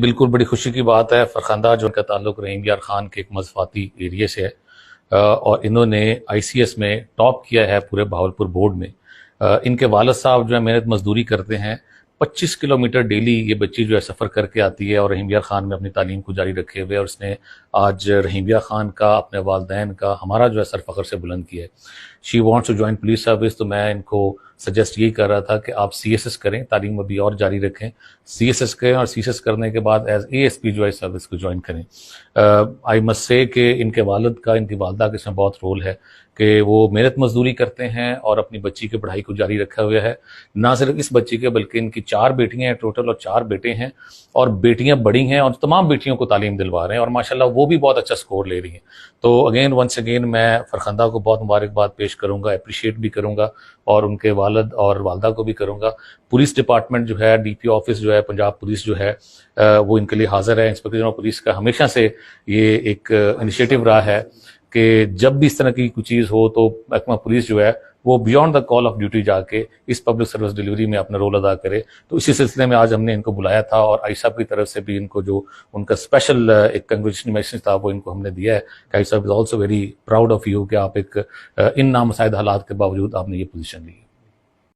بالकुल बड़ी खुशी की बात है। फरखंदा जो का ताल्लुक रहीम यार खान के एक मज़फ़ाती एरिया से है और इन्होंने आईसीएस में टॉप किया है पूरे बहावलपुर बोर्ड में। इनके वालिद साहब जो है मेहनत मजदूरी करते हैं। 25 किलोमीटर डेली ये बच्ची जो है सफ़र करके आती है और रहीम यार खान में अपनी तालीम को जारी रखे हुए, और उसने आज रहीम यार खान का, अपने वालदैन का, हमारा जो है सर फ़ख्र से बुलंद किया है। She wants to join police service, तो मैं इनको सजेस्ट यही कर रहा था कि आप सीएसएस करें, तालीम अभी और जारी रखें, सीएसएस करें और सीएसएस करने के बाद एज एएसपी जो है सर्विस को ज्वाइन करें। आई मस्ट से कि इनके वालिद का, इनकी वालदा का इसमें बहुत रोल है कि वो मेहनत मजदूरी करते हैं और अपनी बच्ची की पढ़ाई को जारी रखा हुआ है। ना सिर्फ इस बच्ची के बल्कि इनकी 4 बेटियां हैं टोटल और 4 बेटे हैं, और बेटियां बड़ी हैं और तमाम बेटियों को तालीम दिलवा रहे हैं और माशाल्लाह वो भी बहुत अच्छा स्कोर ले रही हैं। तो अगेन वंस अगेन मैं फरखंदा को बहुत मुबारकबाद पेश करूंगा, अप्रिशिएट भी करूंगा और उनके वालिद और वालदा को भी करूंगा। पुलिस डिपार्टमेंट जो है, डीपी ऑफिस जो है, पंजाब पुलिस जो है वो इनके लिए हाजिर है। इंस्पेक्टर जनरल पुलिस का हमेशा से ये एक इनिशिएटिव रहा है कि जब भी इस तरह की कोई चीज़ हो तो महकमा पुलिस जो है वो beyond the call of duty जाके इस पब्लिक सर्विस डिलीवरी में अपना रोल अदा करे। तो इसी सिलसिले में आज हमने इनको बुलाया था और आई साहब की तरफ से भी इनको जो उनका स्पेशल एक कंग्रेचुलेशन मैसेज था वो इनको हमने दिया है कि आई साहब is also very proud of you कि आप एक इन नामसाइद हालात के बावजूद आपने ये पोजीशन ली है।